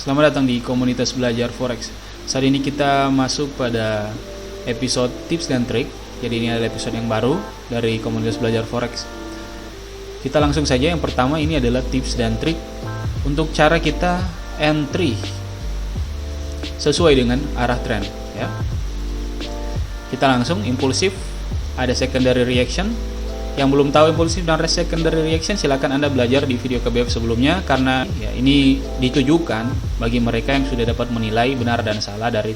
Selamat datang di komunitas belajar forex. Saat ini kita masuk pada episode tips dan trik. Jadi ini adalah episode yang baru dari komunitas belajar forex. Kita langsung saja. Yang pertama ini adalah tips dan trik untuk cara kita entry sesuai dengan arah tren, ya. Kita langsung impulsif, ada secondary reaction. Yang belum tahu impulsif dan secondary reaction, silakan Anda belajar di video KBF sebelumnya, karena ya, ini ditujukan bagi mereka yang sudah dapat menilai benar dan salah dari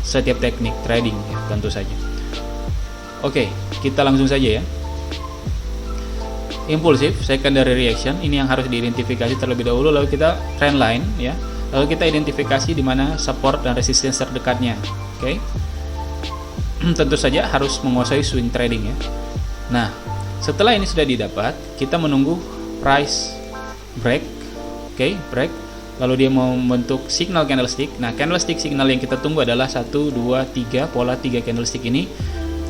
setiap teknik trading, ya, tentu saja. Oke, kita langsung saja ya. Impulsif, secondary reaction, ini yang harus diidentifikasi terlebih dahulu, lalu kita trend line, ya. Lalu kita identifikasi di mana support dan resistance terdekatnya. Oke. Tentu saja harus menguasai swing trading, ya. Nah, setelah ini sudah didapat, kita menunggu price break, oke, break. Lalu dia mau membentuk signal candlestick. Nah, candlestick signal yang kita tunggu adalah 1, 2, 3, pola 3 candlestick ini.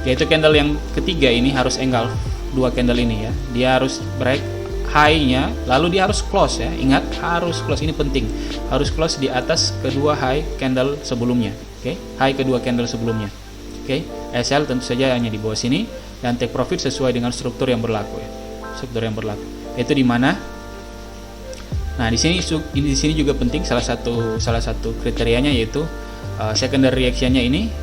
Yaitu candle yang ketiga ini harus engulf 2 candle ini, ya. Dia harus break high-nya, lalu dia harus close, ya. Ingat, harus close, ini penting. Harus close di atas kedua high candle sebelumnya, oke. High kedua candle sebelumnya. Oke, SL tentu saja hanya di bawah sini, dan take profit sesuai dengan struktur yang berlaku, ya. Struktur yang berlaku. Itu di mana? Nah, di sini juga penting, salah satu kriterianya yaitu secondary reaction-nya ini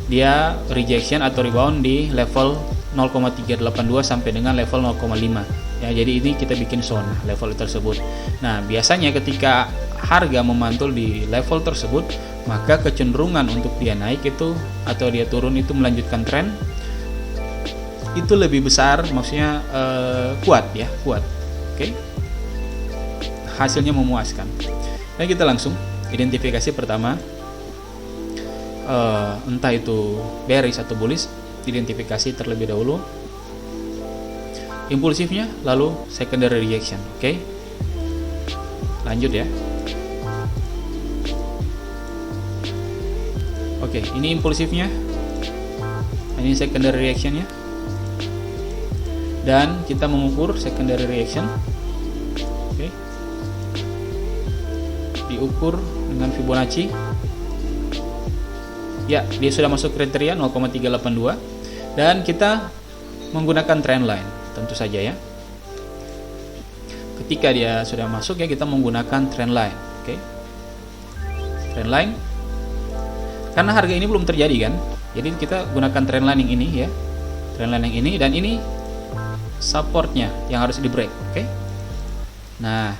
dia rejection atau rebound di level 0,382 sampai dengan level 0,5. Ya, jadi ini kita bikin zone level tersebut. Nah, biasanya ketika harga memantul di level tersebut, maka kecenderungan untuk dia naik itu atau dia turun itu melanjutkan tren itu lebih besar, maksudnya kuat, ya, kuat. Oke. Hasilnya memuaskan. Dan kita langsung identifikasi pertama, entah itu bearish atau bullish, identifikasi terlebih dahulu impulsifnya, lalu secondary reaction. Oke. Lanjut ya. Oke, ini impulsifnya, ini secondary reactionnya, dan kita mengukur secondary reaction. Oke. Diukur dengan Fibonacci. Ya, dia sudah masuk kriteria 0,382, dan kita menggunakan trend line, tentu saja, ya. Ketika dia sudah masuk, ya, kita menggunakan trend line. Oke. Trend line. Karena harga ini belum terjadi, kan? Jadi kita gunakan trend line yang ini, ya. Trend line yang ini, dan ini supportnya yang harus di break, oke? Nah,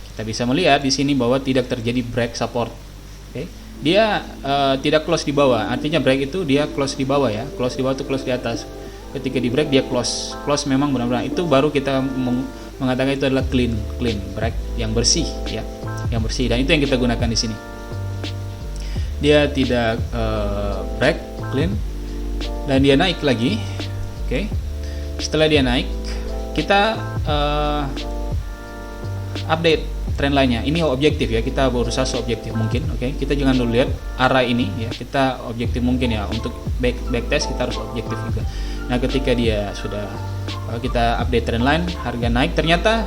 kita bisa melihat di sini bahwa tidak terjadi break support, oke? Dia tidak close di bawah, artinya break itu dia close di bawah, ya. Close di bawah itu close di atas. Ketika di break dia close memang benar-benar. Itu baru kita mengatakan itu adalah clean break yang bersih, ya, yang bersih. Dan itu yang kita gunakan di sini. Dia tidak break clean dan dia naik lagi, oke. Setelah dia naik, kita update trend lainnya. Ini objektif, ya, kita berusaha seobjektif mungkin, oke. Kita jangan dulu lihat arah ini, ya, kita objektif mungkin, ya. Untuk back test kita harus objektif juga. Nah, ketika dia sudah kita update trend line, harga naik, ternyata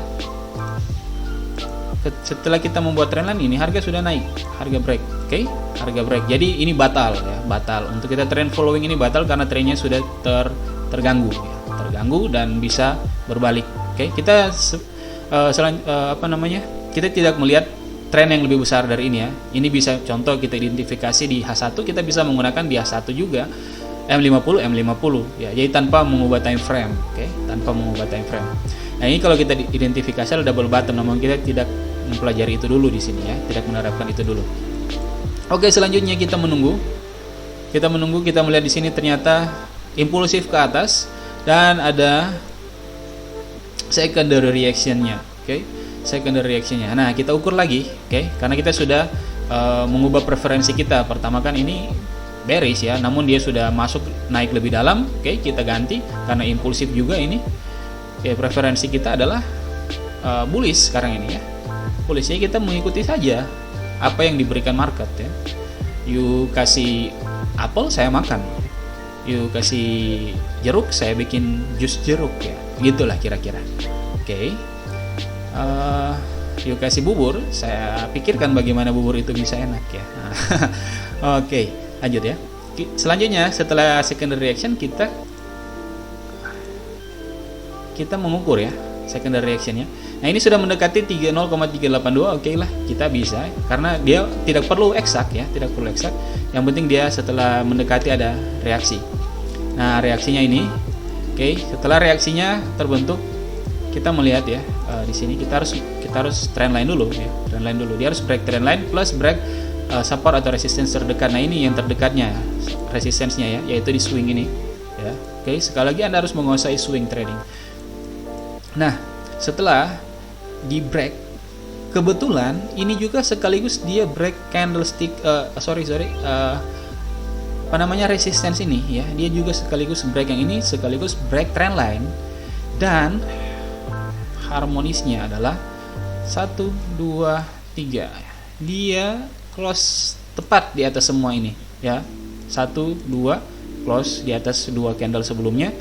setelah kita membuat trend line ini harga sudah naik, harga break, oke. Harga break. Jadi ini batal, ya, batal. Untuk kita trend following ini batal karena trennya sudah terganggu, ya. Terganggu dan bisa berbalik. Oke, kita kita tidak melihat tren yang lebih besar dari ini, ya. Ini bisa contoh kita identifikasi di H1, kita bisa menggunakan di H1 juga M50, ya. Jadi tanpa mengubah time frame, oke, tanpa mengubah time frame. Nah, ini kalau kita identifikasi adalah double bottom, namun kita tidak mempelajari itu dulu di sini, ya, tidak menerapkan itu dulu. Oke, selanjutnya kita menunggu. Kita melihat di sini ternyata impulsif ke atas dan ada secondary reaction-nya, oke. Secondary reaction-nya. Nah, kita ukur lagi, oke, karena kita sudah mengubah preferensi kita. Pertama kan ini bearish, ya, namun dia sudah masuk naik lebih dalam, oke, kita ganti karena impulsif juga ini. Oke, preferensi kita adalah bullish sekarang ini, ya. Bullishnya kita mengikuti saja apa yang diberikan market, ya. You kasih apel, saya makan. You kasih jeruk, saya bikin jus jeruk, ya. Gitulah kira-kira. Oke. yuk kasih bubur, saya pikirkan bagaimana bubur itu bisa enak ya. Nah, oke, lanjut ya. Selanjutnya setelah secondary reaction kita mengukur ya secondary reactionnya. Nah ini sudah mendekati 0,382, oke lah, kita bisa karena dia tidak perlu eksak ya, tidak perlu eksak. Yang penting dia setelah mendekati ada reaksi. Nah reaksinya ini, oke, setelah reaksinya terbentuk, kita melihat ya di sini kita harus trendline dulu ya, trendline dulu. Dia harus break trendline plus break support atau resistance terdekat. Nah ini yang terdekatnya resistance-nya ya, yaitu di swing ini ya. Oke, sekali lagi Anda harus menguasai swing trading. Nah setelah di break, kebetulan ini juga sekaligus dia break candlestick apa namanya resistance ini ya, dia juga sekaligus break yang ini, sekaligus break trendline, dan harmonisnya adalah 1, 2, 3. Dia close tepat di atas semua ini ya, 1, 2 close di atas 2 candle sebelumnya,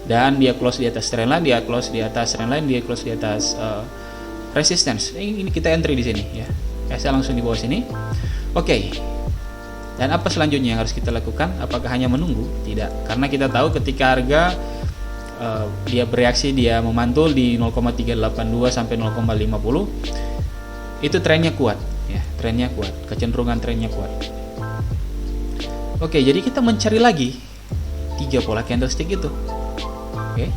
dan dia close di atas trendline, dia close di atas trendline, dia close di atas resistance. Ini kita entry di sini ya. Saya langsung di bawah sini. Oke. Dan apa selanjutnya yang harus kita lakukan? Apakah hanya menunggu? Tidak, karena kita tahu ketika harga dia bereaksi, dia memantul di 0,382 sampai 0,50, itu trennya kuat ya, trennya kuat, kecenderungan trennya kuat. Oke, jadi kita mencari lagi 3 pola candlestick itu. Oke,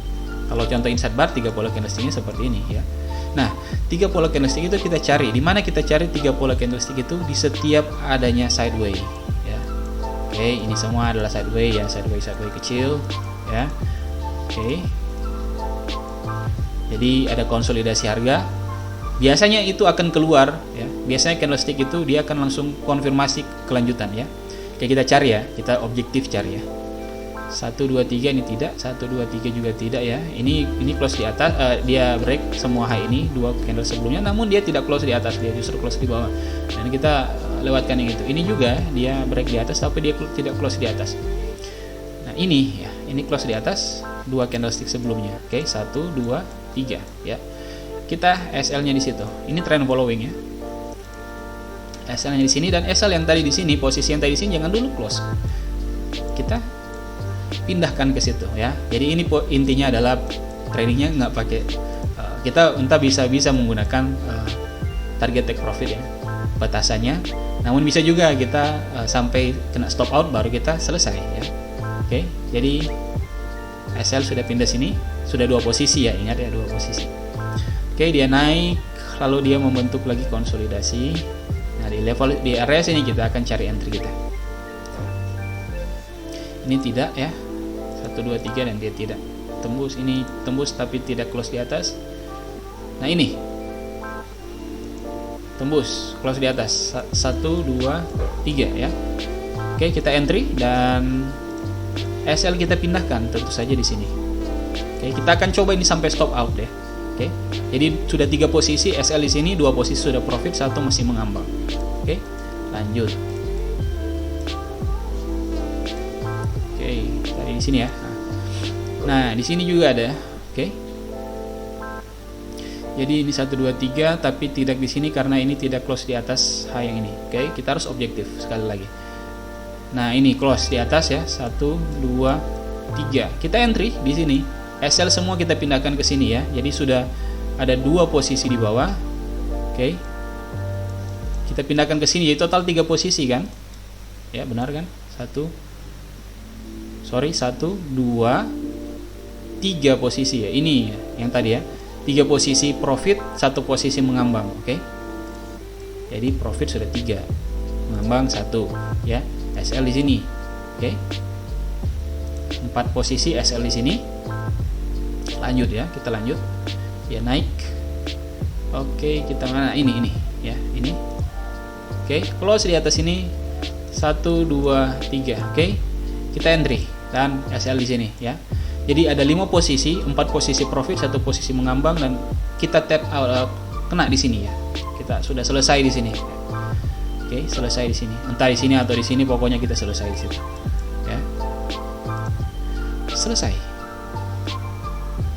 kalau contoh inside bar 3 pola candlesticknya seperti ini ya. Nah 3 pola candlestick itu kita cari di mana? Kita cari 3 pola candlestick itu di setiap adanya sideway ya. Oke, ini semua adalah sideway ya, sideway kecil ya. Oke, jadi ada konsolidasi harga, biasanya itu akan keluar ya, biasanya candlestick itu dia akan langsung konfirmasi kelanjutan ya. Oke, kita cari ya, kita objektif cari ya. 1, 2, 3 ini tidak, 1, 2, 3 juga tidak ya. Ini close di atas, dia break semua high ini 2 candle sebelumnya, namun dia tidak close di atas, dia justru close di bawah. Dan kita lewatkan yang itu. Ini juga dia break di atas tapi dia tidak close di atas. Nah ini ya, ini close di atas 2 candlestick sebelumnya. Oke, 1, 2, 3 ya. Kita SL-nya di situ. Ini trend following ya. SL-nya di sini, dan SL yang tadi di sini, posisi yang tadi di sini jangan dulu close. Kita pindahkan ke situ ya. Jadi ini intinya adalah tradingnya nggak pakai kita entah bisa menggunakan target take profit ya, batasannya. Namun bisa juga kita sampai kena stop out baru kita selesai ya. Oke, jadi SL sudah pindah sini, sudah 2 posisi ya, ingat ya, 2 posisi. Oke, dia naik lalu dia membentuk lagi konsolidasi. Nah di area sini kita akan cari entry kita. Ini tidak ya, 1, 2, 3 dan dia tidak tembus. Ini tembus tapi tidak close di atas. Nah ini tembus, close di atas, 1, 2, 3 ya. Oke, kita entry dan SL kita pindahkan tentu saja di sini. Oke, kita akan coba ini sampai stop out deh. Oke, jadi sudah 3 posisi SL di sini, 2 posisi sudah profit, 1 masih mengambang. Oke, lanjut. Dari di sini ya. Nah, di sini juga ada. Oke. Jadi ini 1, 2, 3 tapi tidak di sini karena ini tidak close di atas high yang ini. Oke, kita harus objektif sekali lagi. Nah, ini close di atas ya. 1, 2, 3. Kita entry di sini. SL semua kita pindahkan ke sini ya. Jadi sudah ada 2 posisi di bawah. Oke. Kita pindahkan ke sini. Jadi total 3 posisi kan? Ya, benar kan? 1, 2, 3 posisi ya. Ini yang tadi ya. 3 posisi profit, 1 posisi mengambang. Oke. Jadi profit sudah 3, mengambang 1 ya. SL di sini. Oke. 4 posisi SL di sini. Lanjut ya, kita lanjut. Ya naik. Oke, kita mana? Ini ya, ini. Oke, close di atas ini 1, 2, 3. Oke. Kita entry dan SL di sini ya. Jadi ada 5 posisi, 4 posisi profit, 1 posisi mengambang, dan kita tap out, kena di sini ya. Kita sudah selesai di sini. Oke, selesai di sini. Entah di sini atau di sini, pokoknya kita selesai di situ. Ya.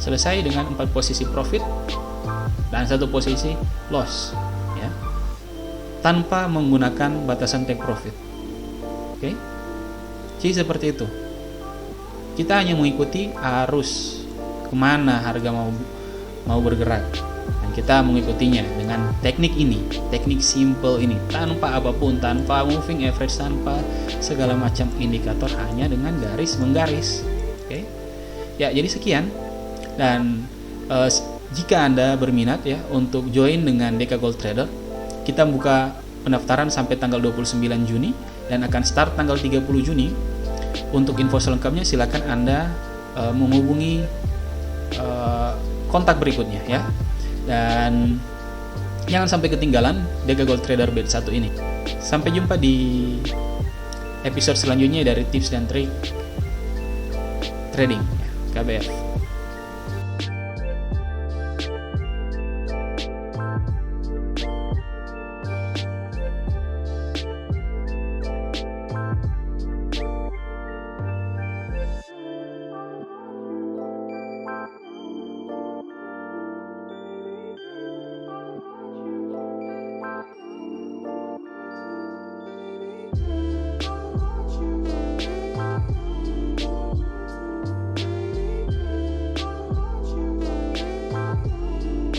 Selesai dengan 4 posisi profit, dan satu posisi loss, ya, tanpa menggunakan batasan take profit. Oke, jadi seperti itu. Kita hanya mengikuti arus kemana harga mau bergerak, dan kita mengikutinya dengan teknik ini, teknik simple ini, tanpa apapun, tanpa moving average, tanpa segala macam indikator, hanya dengan garis menggaris. Oke, ya, jadi sekian. Dan jika Anda berminat ya untuk join dengan DK Gold Trader, kita buka pendaftaran sampai tanggal 29 Juni dan akan start tanggal 30 Juni. Untuk info selengkapnya silakan Anda menghubungi kontak berikutnya ya. Dan jangan sampai ketinggalan DK Gold Trader Batch 1 ini. Sampai jumpa di episode selanjutnya dari tips dan trik trading ya, KBF.